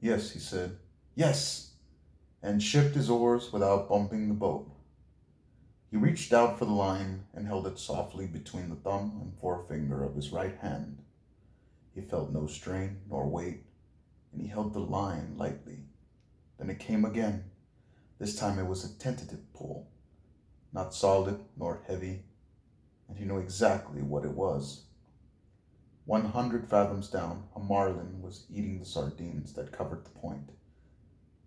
Yes, he said. Yes, and shipped his oars without bumping the boat. He reached out for the line and held it softly between the thumb and forefinger of his right hand. He felt no strain nor weight, and he held the line lightly. Then it came again. This time it was a tentative pull, not solid nor heavy, and he knew exactly what it was. 100 fathoms down, a marlin was eating the sardines that covered the point,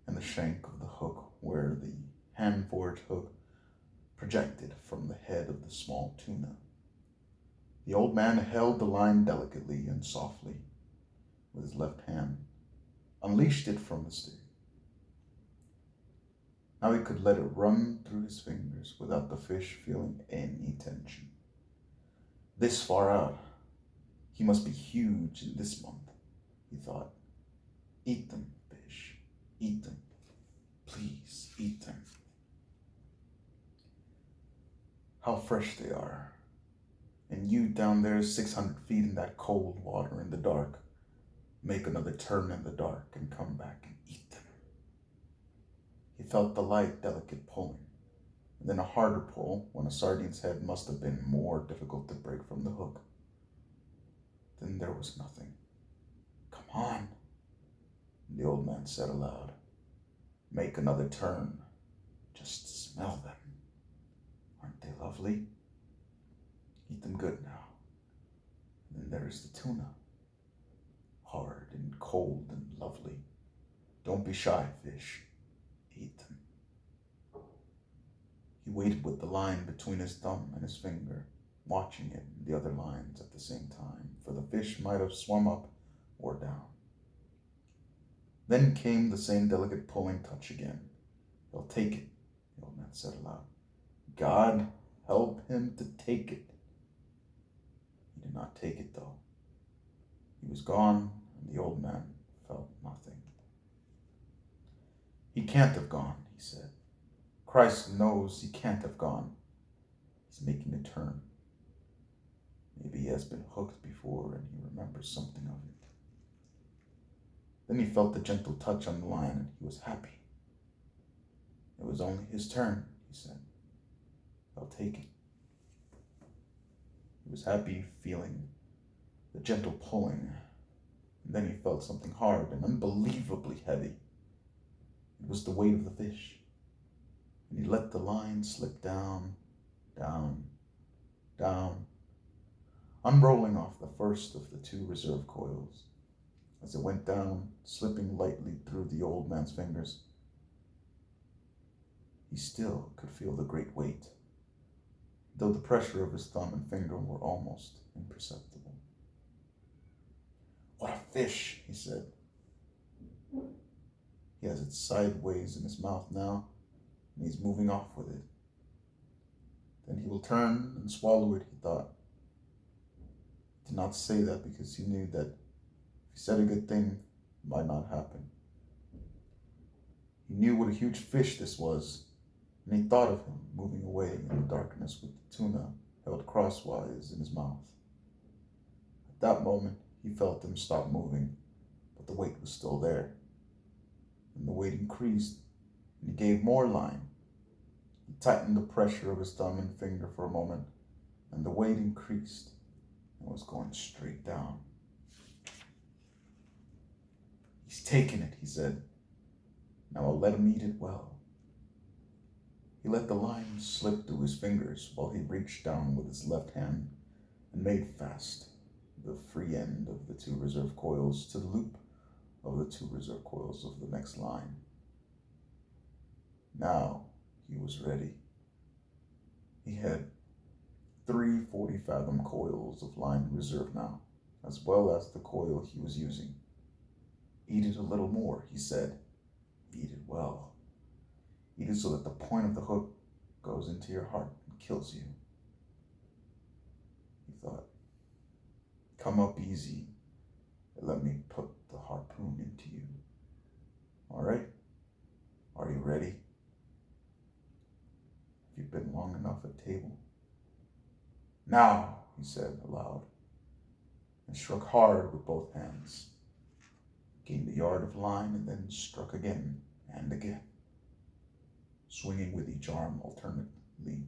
and the shank of the hook where the hand-forged hook projected from the head of the small tuna. The old man held the line delicately and softly with his left hand, unleashed it from the stick. Now he could let it run through his fingers without the fish feeling any tension. This far out, he must be huge in this month, he thought. Eat them, fish. Eat them. Please, eat them. How fresh they are. And you down there 600 feet in that cold water in the dark. Make another turn in the dark and come back and eat them. He felt the light, delicate pulling, and then a harder pull when a sardine's head must have been more difficult to break from the hook. Then there was nothing. Come on, the old man said aloud. Make another turn. Just smell them. Aren't they lovely? Eat them good now. And then there is the tuna. Hard and cold and lovely. Don't be shy, fish. Eat them. He waited with the line between his thumb and his finger, watching it and the other lines at the same time, for the fish might have swum up or down. Then came the same delicate pulling touch again. He'll take it, the old man said aloud. God help him to take it. He did not take it, though. He was gone, and the old man felt nothing. He can't have gone, he said. Christ knows he can't have gone. He's making a turn. Maybe he has been hooked before and he remembers something of it. Then he felt the gentle touch on the line and he was happy. It was only his turn, he said. I'll take it. He was happy feeling the gentle pulling, and then he felt something hard and unbelievably heavy. It was the weight of the fish, and he let the line slip down, down, down, unrolling off the first of the two reserve coils. As it went down, slipping lightly through the old man's fingers, he still could feel the great weight, though the pressure of his thumb and finger were almost imperceptible. What a fish, he said. He has it sideways in his mouth now, and he's moving off with it. Then he will turn and swallow it, he thought. He did not say that because he knew that if he said a good thing, it might not happen. He knew what a huge fish this was, and he thought of him moving away in the darkness with the tuna held crosswise in his mouth. At that moment, he felt him stop moving, but the weight was still there. And the weight increased, and he gave more line. He tightened the pressure of his thumb and finger for a moment, and the weight increased and was going straight down. He's taken it, he said. Now I'll let him eat it well. He let the line slip through his fingers while he reached down with his left hand and made fast the free end of the two reserve coils to the loop of the two reserve coils of the next line. Now he was ready. He had 3 40-fathom coils of line reserve now, as well as the coil he was using. Eat it a little more, he said. Eat it well. Eat it so that the point of the hook goes into your heart and kills you. He thought, come up easy and let me put the harpoon into you. All right? Are you ready? Have you been long enough at table? Now, he said aloud, and struck hard with both hands. gained a yard of line, and then struck again and again, swinging with each arm alternately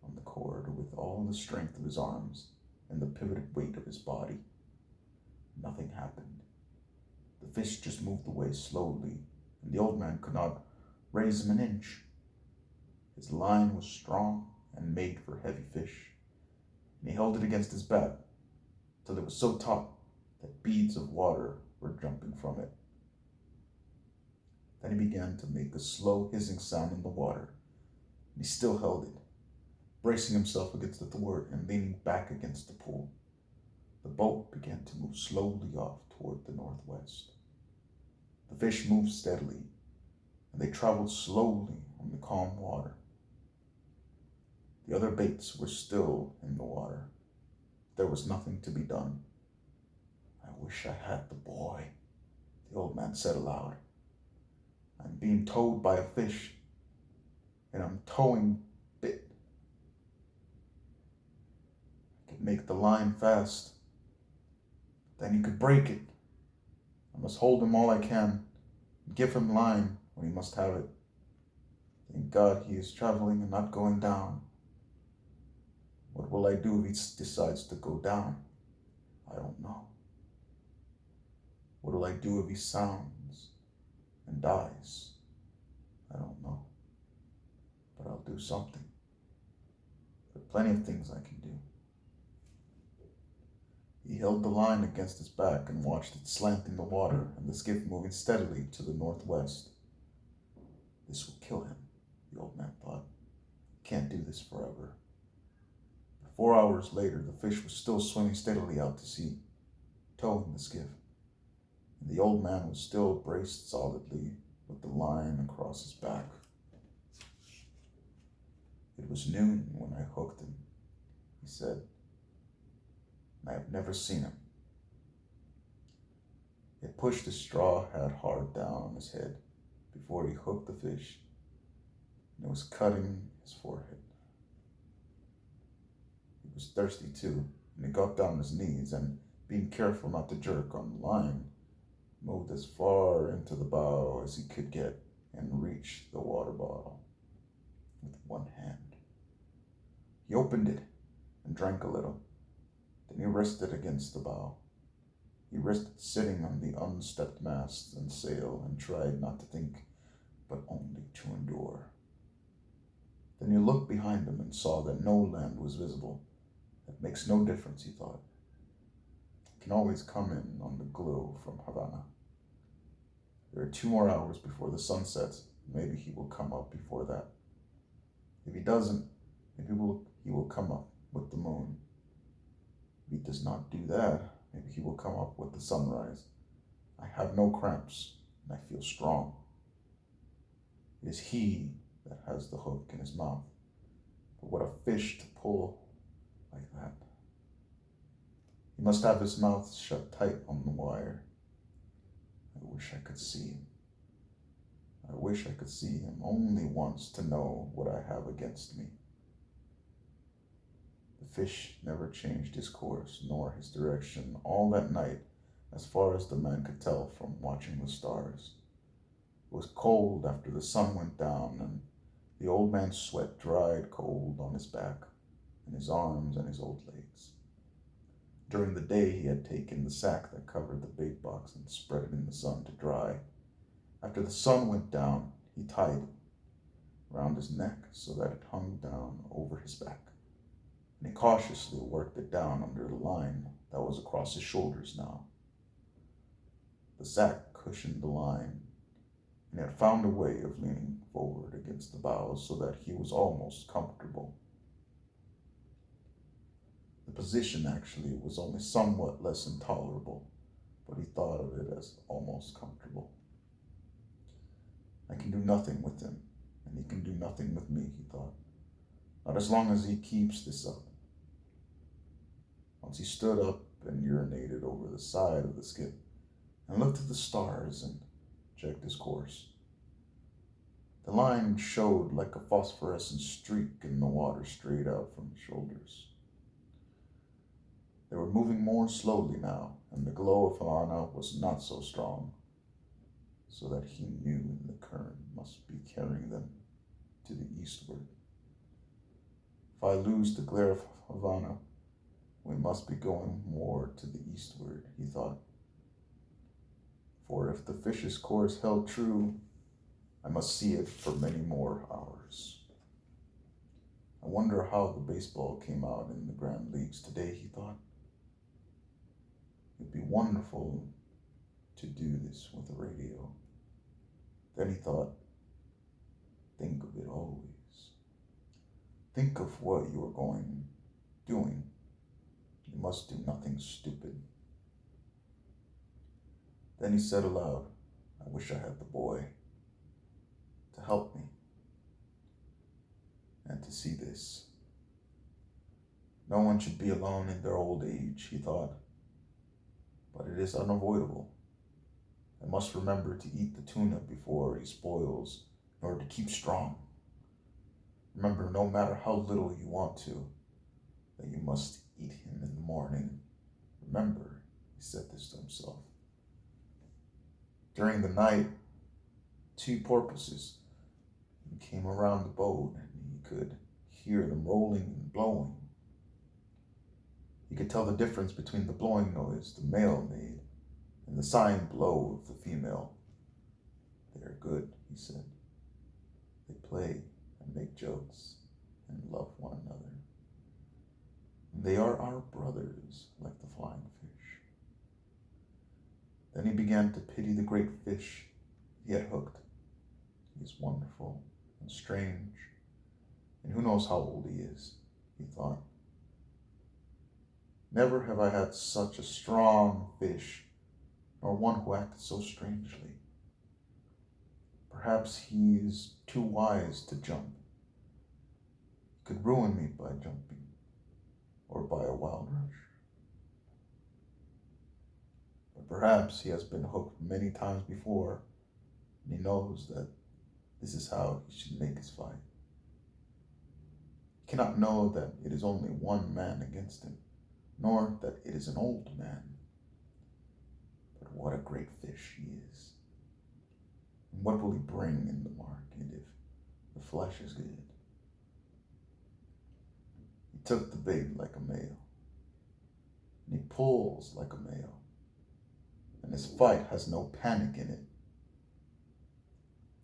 on the cord with all the strength of his arms and the pivoted weight of his body. Nothing happened. The fish just moved away slowly, and the old man could not raise him an inch. His line was strong and made for heavy fish, and he held it against his back till it was so taut that beads of water were jumping from it. Then he began to make a slow hissing sound in the water, and he still held it, bracing himself against the thwart and leaning back against the pool. The boat began to move slowly off toward the northwest. The fish moved steadily, and they traveled slowly on the calm water. The other baits were still in the water. There was nothing to be done. I wish I had the boy, the old man said aloud. I'm being towed by a fish, and I'm towing bit. I could make the line fast. Then he could break it. I must hold him all I can, and give him line when he must have it. Thank God he is traveling and not going down. What will I do if he decides to go down? I don't know. What will I do if he sounds and dies? I don't know. But I'll do something. There are plenty of things I can do. He held the line against his back and watched it slant in the water and the skiff moving steadily to the northwest. This will kill him, the old man thought. He can't do this forever. 4 hours later, the fish was still swimming steadily out to sea, towing the skiff, and the old man was still braced solidly with the line across his back. It was noon when I hooked him, he said. I have never seen him. He pushed his straw hat hard down on his head before he hooked the fish, and it was cutting his forehead. He was thirsty too, and he got down on his knees and, being careful not to jerk on the line, moved as far into the bow as he could get and reached the water bottle with one hand. He opened it and drank a little. Then he rested against the bow. He rested sitting on the unstepped mast and sail and tried not to think, but only to endure. Then he looked behind him and saw that no land was visible. That makes no difference, he thought. He can always come in on the glow from Havana. There are 2 more hours before the sun sets. Maybe he will come up before that. If he doesn't, maybe he will come up with the moon. If he does not do that, maybe he will come up with the sunrise. I have no cramps, and I feel strong. It is he that has the hook in his mouth. But what a fish to pull like that. He must have his mouth shut tight on the wire. I wish I could see him. I wish I could see him only once to know what I have against me. The fish never changed his course nor his direction all that night, as far as the man could tell from watching the stars. It was cold after the sun went down, and the old man's sweat dried cold on his back and his arms and his old legs. During the day he had taken the sack that covered the bait box and spread it in the sun to dry. After the sun went down, he tied it round his neck so that it hung down over his back, and he cautiously worked it down under the line that was across his shoulders now. The sack cushioned the line, and he had found a way of leaning forward against the bows so that he was almost comfortable. The position actually was only somewhat less intolerable, but he thought of it as almost comfortable. I can do nothing with him, and he can do nothing with me, he thought. Not as long as he keeps this up. Once he stood up and urinated over the side of the skiff and looked at the stars and checked his course. The line showed like a phosphorescent streak in the water straight out from his shoulders. They were moving more slowly now, and the glow of Havana was not so strong, so that he knew the current must be carrying them to the eastward. If I lose the glare of Havana, we must be going more to the eastward, he thought. For if the fish's course held true, I must see it for many more hours. I wonder how the baseball came out in the Grand Leagues today, he thought. It'd be wonderful to do this with a radio. Then he thought, think of it always. Think of what you are doing. You must do nothing stupid. Then he said aloud, I wish I had the boy to help me and to see this. No one should be alone in their old age, he thought, but it is unavoidable. I must remember to eat the tuna before he spoils in order to keep strong. Remember, no matter how little you want to, that you must eat him in the morning. Remember, he said this to himself. During the night, 2 porpoises came around the boat, and he could hear them rolling and blowing. He could tell the difference between the blowing noise the male made and the sighing blow of the female. They are good, he said. They play and make jokes and love one another. And they are our brothers, like the flying fish. Then he began to pity the great fish he had hooked. He is wonderful and strange, and who knows how old he is, he thought. Never have I had such a strong fish, nor one who acted so strangely. Perhaps he is too wise to jump. He could ruin me by jumping, or by a wild rush. But perhaps he has been hooked many times before, and he knows that this is how he should make his fight. He cannot know that it is only one man against him, nor that it is an old man. But what a great fish he is. And what will he bring in the market if the flesh is good? He took the bait like a male, and he pulls like a male, and his fight has no panic in it.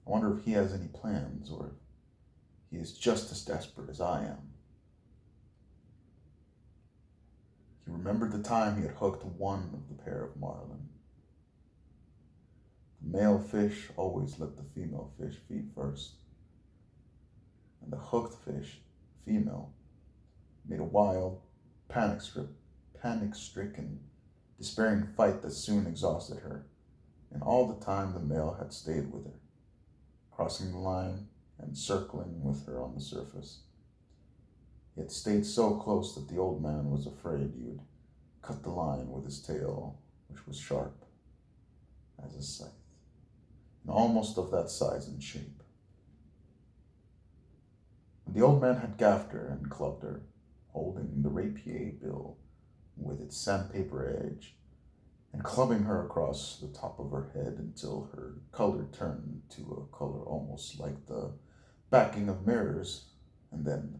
I wonder if he has any plans, or if he is just as desperate as I am. He remembered the time he had hooked one of the pair of marlin. The male fish always let the female fish feed first, and the hooked fish, female, made a wild, panic-stricken, despairing fight that soon exhausted her, and all the time the male had stayed with her, crossing the line and circling with her on the surface. He had stayed so close that the old man was afraid he would cut the line with his tail, which was sharp as a scythe, and almost of that size and shape. When the old man had gaffed her and clubbed her, holding the rapier bill with its sandpaper edge, and clubbing her across the top of her head until her color turned to a color almost like the backing of mirrors, and then,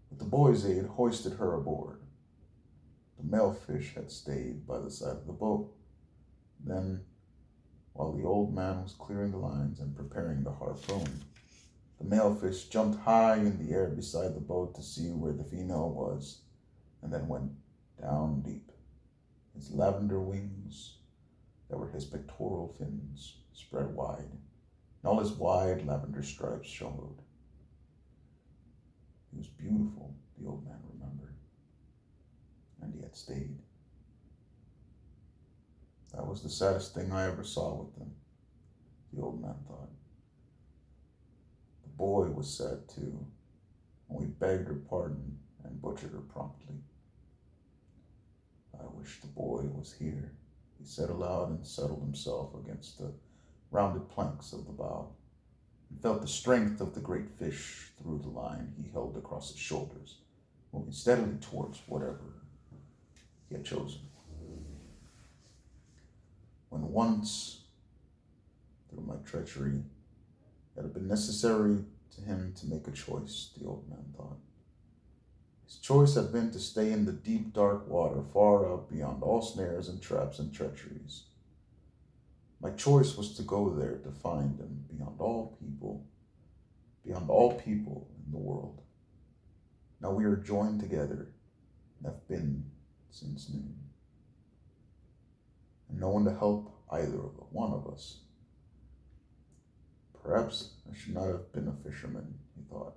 with the boy's aid, hoisted her aboard. The male fish had stayed by the side of the boat. Then, while the old man was clearing the lines and preparing the harpoon, the male fish jumped high in the air beside the boat to see where the female was, and then went down deep. His lavender wings, that were his pectoral fins, spread wide, and all his wide lavender stripes showed. He was beautiful, the old man remembered, and he had stayed. That was the saddest thing I ever saw with them, the old man thought. The boy was sad too, and we begged her pardon and butchered her promptly. I wish the boy was here, he said aloud, and settled himself against the rounded planks of the bow, and felt the strength of the great fish through the line he held across his shoulders, moving steadily towards whatever he had chosen. When once, through my treachery, it had been necessary to him to make a choice, the old man thought. His choice had been to stay in the deep, dark water, far out beyond all snares and traps and treacheries. My choice was to go there to find him beyond all people in the world. Now we are joined together and have been since noon. And no one to help either of one of us. Perhaps I should not have been a fisherman, he thought.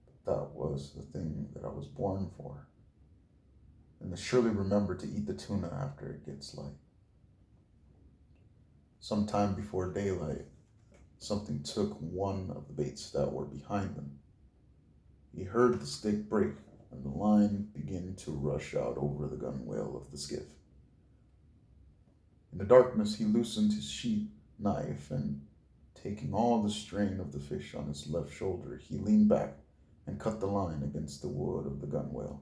But that was the thing that I was born for. And to surely remember to eat the tuna after it gets light. Sometime before daylight, something took one of the baits that were behind them. He heard the stick break and the line begin to rush out over the gunwale of the skiff. In the darkness, he loosened his sheath knife and, taking all the strain of the fish on his left shoulder, he leaned back and cut the line against the wood of the gunwale.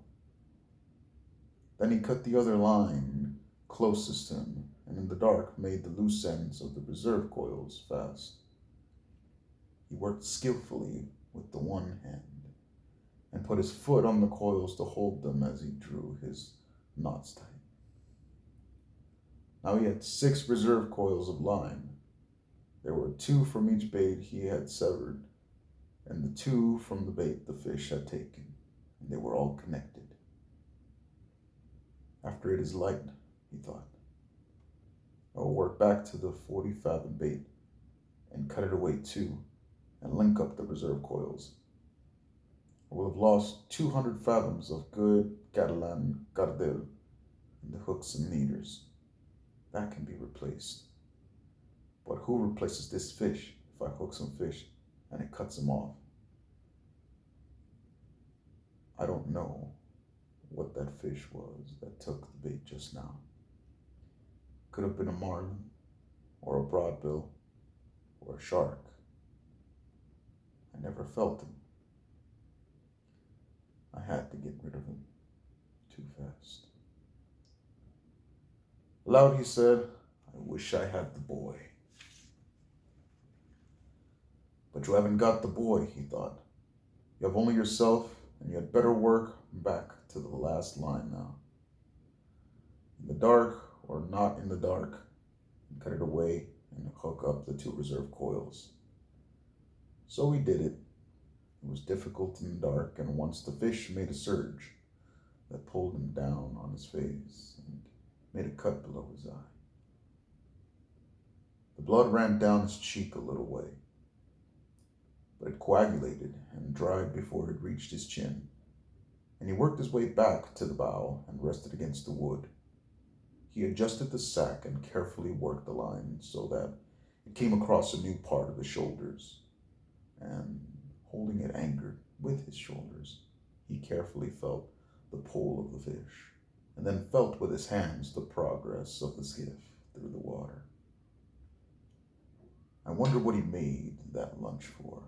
Then he cut the other line closest to him, and in the dark made the loose ends of the reserve coils fast. He worked skillfully with the one hand, and put his foot on the coils to hold them as he drew his knots tight. Now he had 6 reserve coils of line. There were 2 from each bait he had severed, and the 2 from the bait the fish had taken, and they were all connected. After it is light, he thought, I will work back to the 40-fathom bait and cut it away too, and link up the reserve coils. I will have lost 200 fathoms of good Catalan cardel in the hooks and leaders. That can be replaced. But who replaces this fish if I hook some fish and it cuts him off? I don't know what that fish was that took the bait just now. Could have been a marlin, or a broadbill, or a shark. I never felt him. I had to get rid of him too fast. Aloud he said, I wish I had the boy. But you haven't got the boy, he thought. You have only yourself, and you had better work back to the last line now. In the dark, or not in the dark, and cut it away and hook up the 2 reserve coils. So he did it. It was difficult in the dark, and once the fish made a surge that pulled him down on his face and made a cut below his eye. The blood ran down his cheek a little way, but it coagulated and dried before it reached his chin, and he worked his way back to the bow and rested against the wood. He adjusted the sack and carefully worked the line so that it came across a new part of his shoulders, and holding it anchored with his shoulders, he carefully felt the pull of the fish, and then felt with his hands the progress of the skiff through the water. I wonder what he made that lunch for,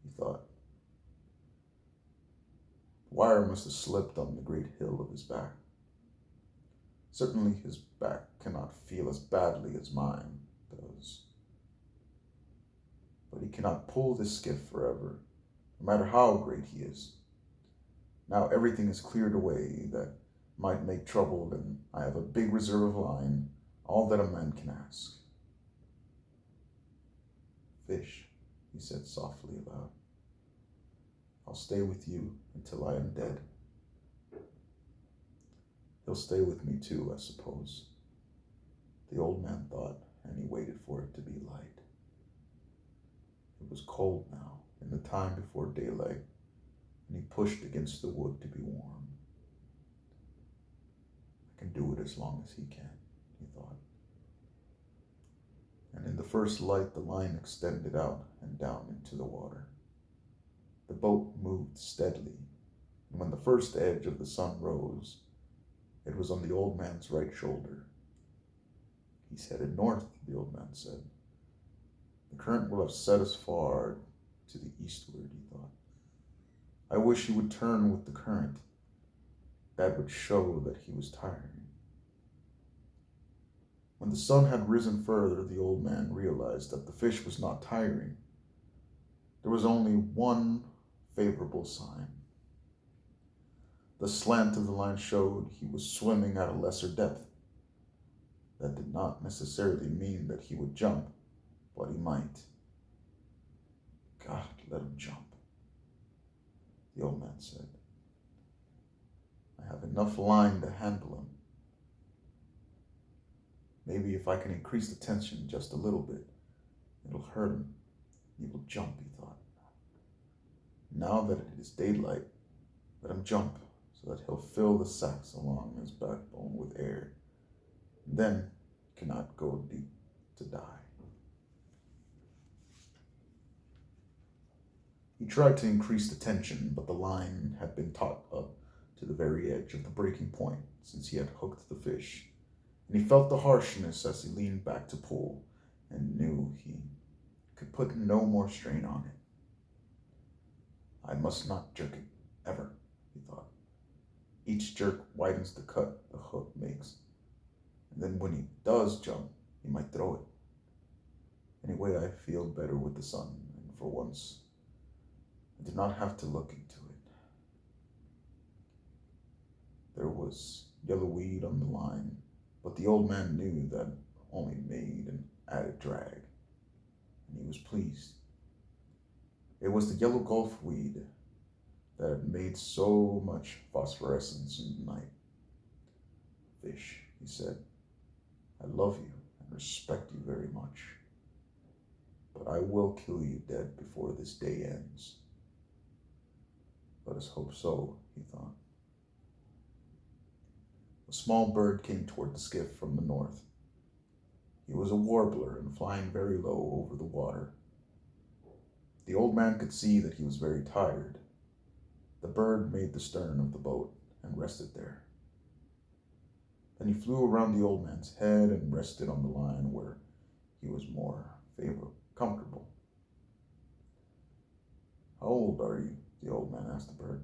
he thought. The wire must have slipped on the great hill of his back. Certainly his back cannot feel as badly as mine does. But he cannot pull this skiff forever, no matter how great he is. Now everything is cleared away that might make trouble, and I have a big reserve of line, all that a man can ask. Fish, he said softly aloud. I'll stay with you until I am dead. He'll stay with me too, I suppose. The old man thought, and he waited for it to be light. It was cold now, in the time before daylight, and he pushed against the wood to be warm. I can do it as long as he can, he thought. And in the first light, the line extended out and down into the water. The boat moved steadily, and when the first edge of the sun rose, it was on the old man's right shoulder. He's headed north, the old man said. The current will have set us far to the eastward, he thought. I wish he would turn with the current. That would show that he was tiring. When the sun had risen further, the old man realized that the fish was not tiring. There was only one favorable sign. The slant of the line showed he was swimming at a lesser depth. That did not necessarily mean that he would jump, but he might. God, let him jump, the old man said. I have enough line to handle him. Maybe if I can increase the tension just a little bit, it'll hurt him. He will jump, he thought. Now that it is daylight, let him jump so that he'll fill the sacks along his backbone with air. And then he cannot go deep to die. He tried to increase the tension, but the line had been taut up to the very edge of the breaking point since he had hooked the fish, and he felt the harshness as he leaned back to pull and knew he could put no more strain on it. I must not jerk it, ever, he thought. Each jerk widens the cut the hook makes, and then when he does jump, he might throw it. Anyway, I feel better with the sun, and for once, I did not have to look into it. There was yellow weed on the line, but the old man knew that only made an added drag, and he was pleased. It was the yellow gulfweed that had made so much phosphorescence in the night. Fish, he said, I love you and respect you very much, but I will kill you dead before this day ends. Let us hope so, he thought. A small bird came toward the skiff from the north. He was a warbler and flying very low over the water. The old man could see that he was very tired. The bird made the stern of the boat and rested there. Then he flew around the old man's head and rested on the line where he was more comfortable. How old are you? The old man asked the bird.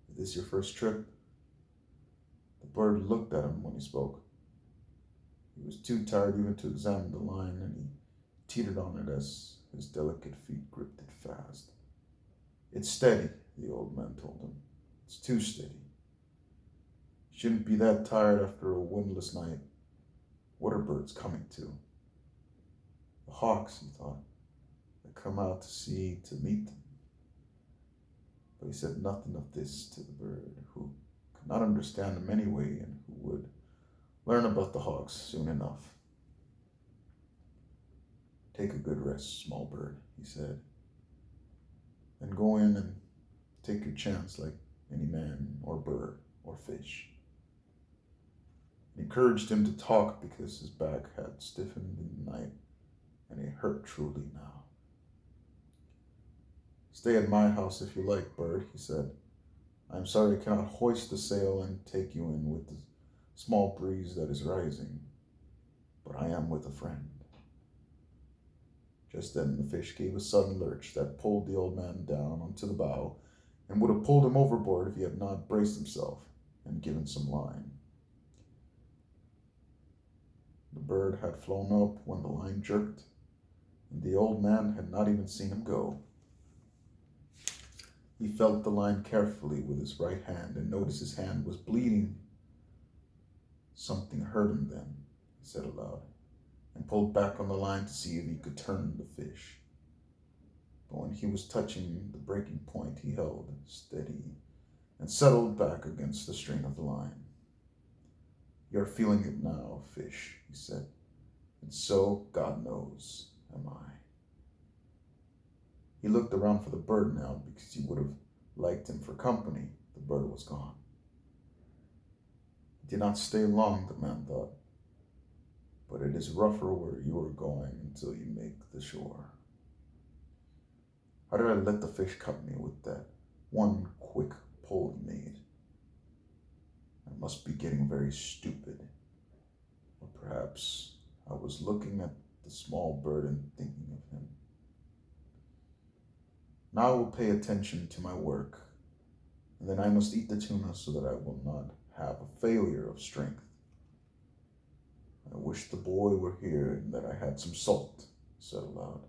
Is this your first trip? The bird looked at him when he spoke. He was too tired even to examine the line, and he teetered on it as his delicate feet gripped it fast. It's steady, the old man told him. It's too steady. You shouldn't be that tired after a windless night. What are birds coming to? The hawks, he thought, that come out to sea to meet them. But he said nothing of this to the bird, who could not understand him anyway, and who would learn about the hawks soon enough. Take a good rest, small bird, he said. Then go in and take your chance like any man or bird or fish. He encouraged him to talk because his back had stiffened in the night, and it hurt truly now. Stay at my house if you like, bird, he said. I am sorry I cannot hoist the sail and take you in with the small breeze that is rising, but I am with a friend. Just then the fish gave a sudden lurch that pulled the old man down onto the bow and would have pulled him overboard if he had not braced himself and given some line. The bird had flown up when the line jerked, and the old man had not even seen him go. He felt the line carefully with his right hand and noticed his hand was bleeding. Something hurt him then, he said aloud, and pulled back on the line to see if he could turn the fish. But when he was touching the breaking point, he held steady and settled back against the string of the line. You're feeling it now, fish, he said, and so, God knows, am I. He looked around for the bird now because he would have liked him for company. The bird was gone. He did not stay long, the man thought, but it is rougher where you are going until you make the shore. How did I let the fish cut me with that one quick pull he made? I must be getting very stupid. Or perhaps I was looking at the small bird and thinking of him. Now I will pay attention to my work, and then I must eat the tuna so that I will not have a failure of strength. I wish the boy were here and that I had some salt, he said aloud,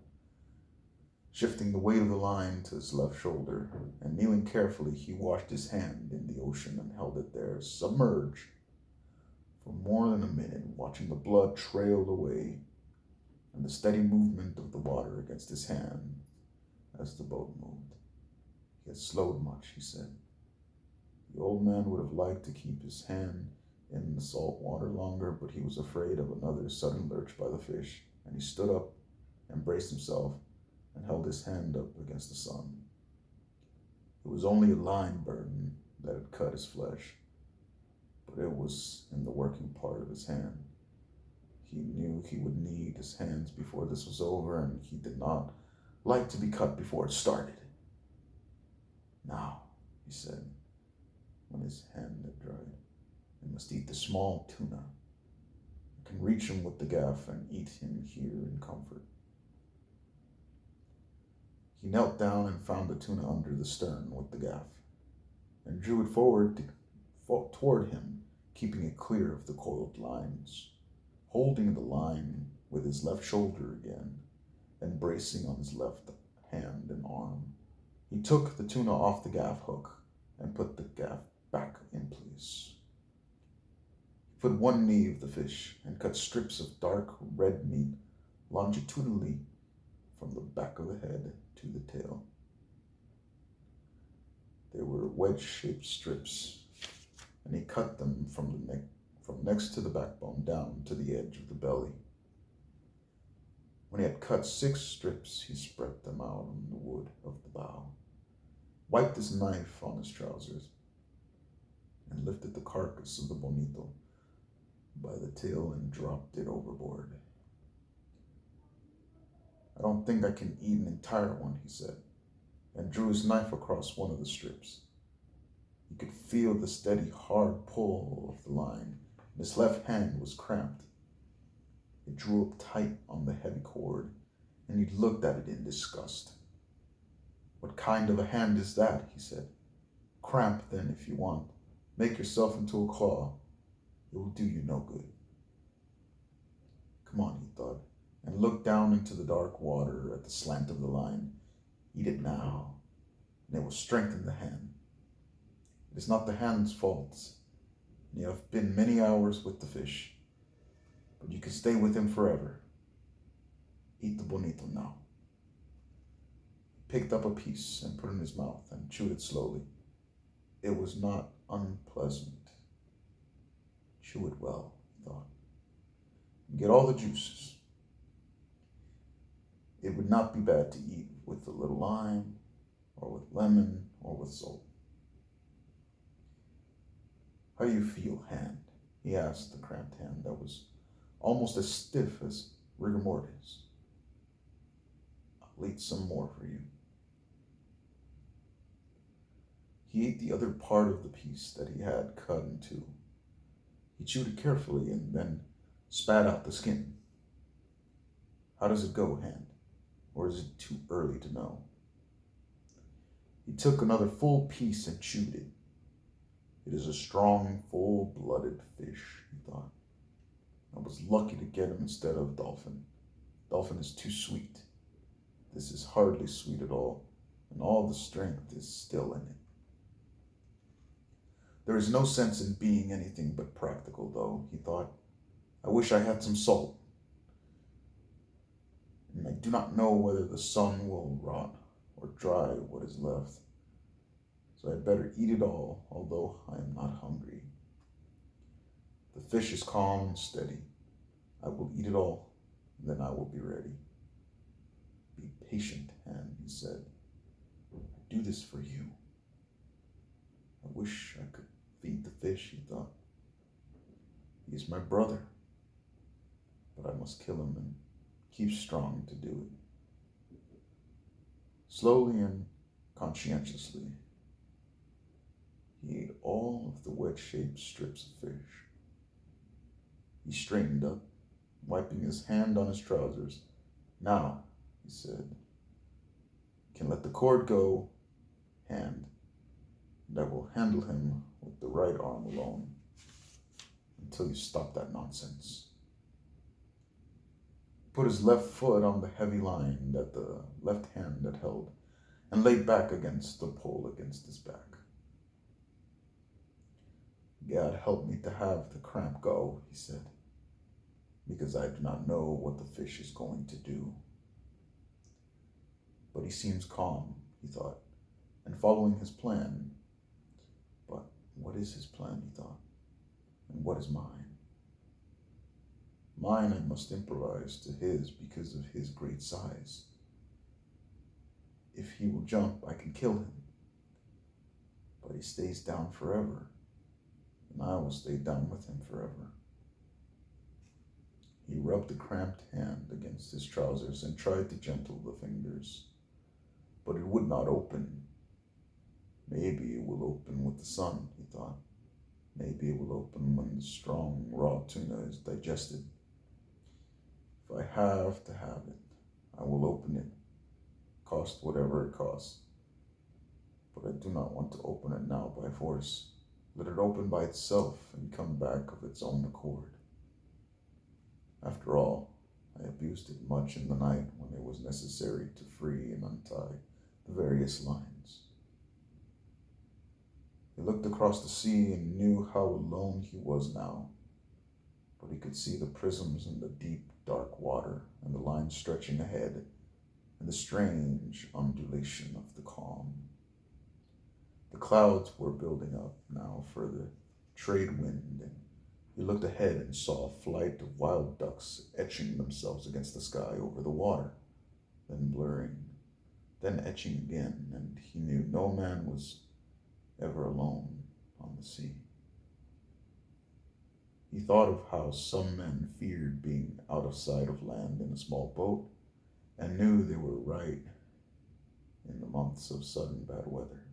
shifting the weight of the line to his left shoulder, and kneeling carefully, he washed his hand in the ocean and held it there, submerged, for more than a minute, watching the blood trail away and the steady movement of the water against his hand as the boat moved. He had slowed much, he said. The old man would have liked to keep his hand in the salt water longer, but he was afraid of another sudden lurch by the fish, and he stood up and braced himself and held his hand up against the sun. It was only a line burden that had cut his flesh, but it was in the working part of his hand. He knew he would need his hands before this was over, and he did not like to be cut before it started. Now, he said, when his hand had dried, I must eat the small tuna. I can reach him with the gaff and eat him here in comfort. He knelt down and found the tuna under the stern with the gaff, and drew it forward toward him, keeping it clear of the coiled lines, holding the line with his left shoulder again, and bracing on his left hand and arm. He took the tuna off the gaff hook and put the gaff back in place. He put one knee of the fish and cut strips of dark red meat longitudinally from the back of the head to the tail. They were wedge-shaped strips, and he cut them from the neck, from next to the backbone down to the edge of the belly. When he had cut 6 strips, he spread them out on the wood of the bow, wiped his knife on his trousers, and lifted the carcass of the bonito by the tail and dropped it overboard. I don't think I can eat an entire one, he said, and drew his knife across one of the strips. He could feel the steady, hard pull of the line, and his left hand was cramped. It drew up tight on the heavy cord, and he looked at it in disgust. What kind of a hand is that, he said. Cramp, then, if you want. Make yourself into a claw. It will do you no good. Come on, he thought, and looked down into the dark water at the slant of the line. Eat it now, and it will strengthen the hand. It is not the hand's fault, and you have been many hours with the fish, but you can stay with him forever. Eat the bonito now. He picked up a piece and put it in his mouth and chewed it slowly. It was not unpleasant. Chew it well, he thought, and get all the juices. It would not be bad to eat with a little lime, or with lemon, or with salt. How do you feel, hand? He asked the cramped hand that was almost as stiff as rigor mortis. I'll eat some more for you. He ate the other part of the piece that he had cut in two. He chewed it carefully and then spat out the skin. How does it go, hand? Or is it too early to know? He took another full piece and chewed it. It is a strong, full-blooded fish, he thought. I was lucky to get him instead of dolphin. Dolphin is too sweet. This is hardly sweet at all, and all the strength is still in it. There is no sense in being anything but practical, though, he thought. I wish I had some salt. And I do not know whether the sun will rot or dry what is left. So I had better eat it all, although I am not hungry. The fish is calm and steady. I will eat it all, and then I will be ready. Be patient, hand, he said. I do this for you. I wish I could feed the fish, he thought. He is my brother, but I must kill him and keep strong to do it. Slowly and conscientiously, he ate all of the wedge-shaped strips of fish. He straightened up, wiping his hand on his trousers. Now, he said, you can let the cord go, hand, and I will handle him with the right arm alone. until you stop that nonsense. He put his left foot on the heavy line that the left hand had held and laid back against the pole against his back. God help me to have the cramp go, he said, because I do not know what the fish is going to do. But he seems calm, he thought, and following his plan. But what is his plan, he thought, and what is mine? Mine I must improvise to his because of his great size. If he will jump, I can kill him. But he stays down forever, and I will stay down with him forever. He rubbed the cramped hand against his trousers and tried to gentle the fingers, but it would not open. Maybe it will open with the sun, he thought. Maybe it will open when the strong raw tuna is digested. If I have to have it, I will open it, cost whatever it costs. But I do not want to open it now by force. Let it open by itself and come back of its own accord. After all, I abused it much in the night when it was necessary to free and untie the various lines. He looked across the sea and knew how alone he was now, but he could see the prisms in the deep, dark water and the lines stretching ahead and the strange undulation of the calm. The clouds were building up now for the trade wind, and he looked ahead and saw a flight of wild ducks etching themselves against the sky over the water, then blurring, then etching again, and he knew no man was ever alone on the sea. He thought of how some men feared being out of sight of land in a small boat, and knew they were right in the months of sudden bad weather.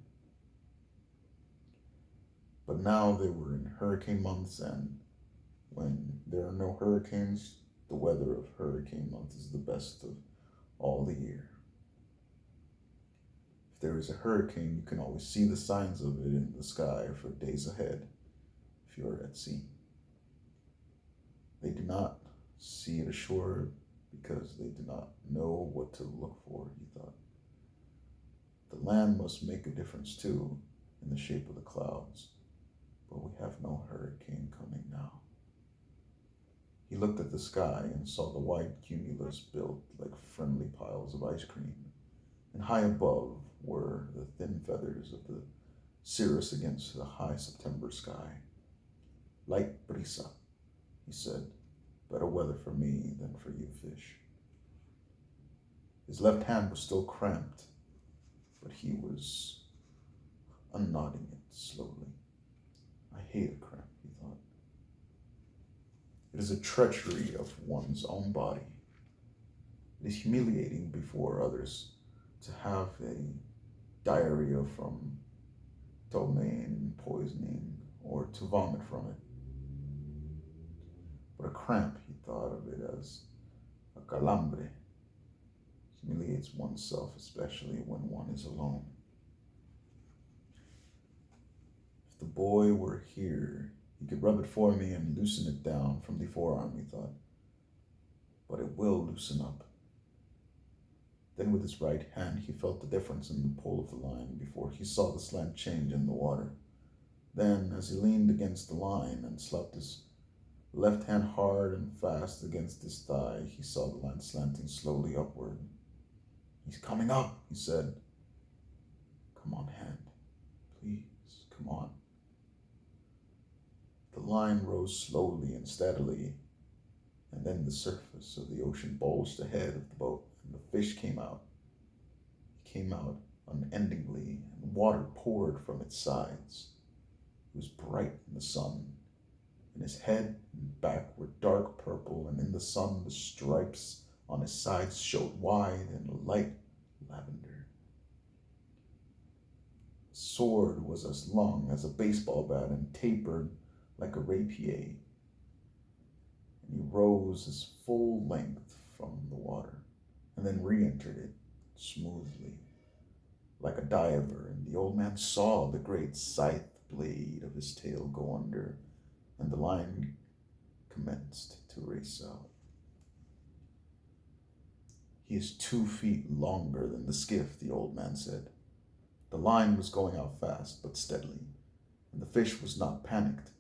But now they were in hurricane months, and when there are no hurricanes, the weather of hurricane month is the best of all the year. If there is a hurricane, you can always see the signs of it in the sky for days ahead if you are at sea. They do not see it ashore because they do not know what to look for, he thought. The land must make a difference too, in the shape of the clouds, but we have no hurricane coming now. He looked at the sky and saw the white cumulus built like friendly piles of ice cream, and high above were the thin feathers of the cirrus against the high September sky. Light brisa, he said, better weather for me than for you fish. His left hand was still cramped, but he was unknotting it slowly. I hate a cramp, he thought. It is a treachery of one's own body. It is humiliating before others to have a diarrhea from ptomaine poisoning or to vomit from it. But a cramp, he thought of it as a calambre, humiliates oneself, especially when one is alone. If the boy were here, he could rub it for me and loosen it down from the forearm, he thought. But it will loosen up. Then with his right hand, he felt the difference in the pull of the line before he saw the slant change in the water. Then, as he leaned against the line and slapped his left hand hard and fast against his thigh, he saw the line slanting slowly upward. He's coming up, he said. Come on, hand. Please, come on. The line rose slowly and steadily, and then the surface of the ocean bulged ahead of the boat, and the fish came out. He came out unendingly, and water poured from its sides. It was bright in the sun, and his head and back were dark purple, and in the sun the stripes on his sides showed wide and light lavender. His sword was as long as a baseball bat and tapered like a rapier, and he rose his full length from the water, and then re-entered it smoothly, like a diver, and the old man saw the great scythe blade of his tail go under, and the line commenced to race out. He is 2 feet longer than the skiff, the old man said. The line was going out fast but steadily, and the fish was not panicked.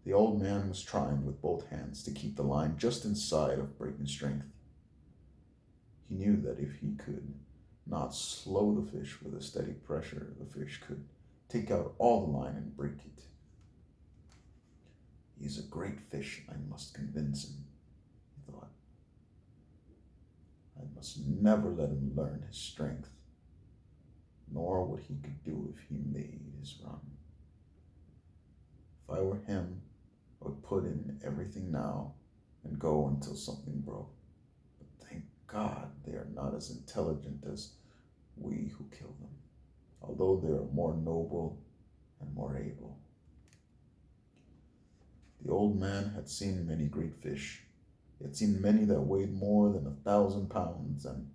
The old man was trying with both hands to keep the line just inside of breaking strength. He knew that if he could not slow the fish with a steady pressure, the fish could take out all the line and break it. He's a great fish, I must convince him, he thought. I must never let him learn his strength, nor what he could do if he made his run. If I were him, I would put in everything now and go until something broke. But thank God they are not as intelligent as we who kill them, although they are more noble and more able. The old man had seen many great fish. He had seen many that weighed more than 1,000 pounds, and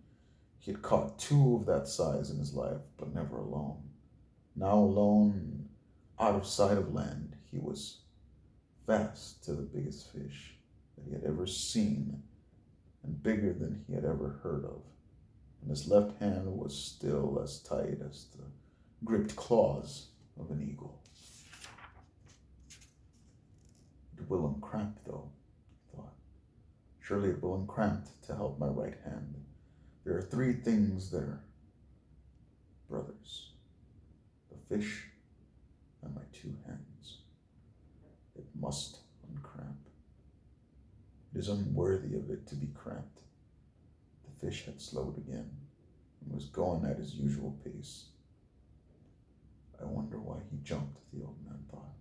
he had caught 2 of that size in his life, but never alone. Now alone, out of sight of land, he was vast to the biggest fish that he had ever seen, and bigger than he had ever heard of. And his left hand was still as tight as the gripped claws of an eagle. It will uncramp, though, he thought. Surely it will uncramp to help my right hand. There are 3 things there, brothers: the fish and my 2 hands. It must uncramp. It is unworthy of it to be cramped. The fish had slowed again and was going at his usual pace. I wonder why he jumped, the old man thought.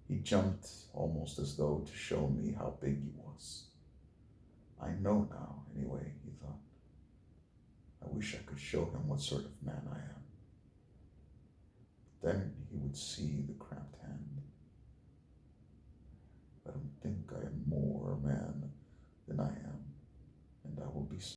He jumped almost as though to show me how big he was. I know now, anyway, he thought. I wish I could show him what sort of man I am. Then he would see the cramped hand.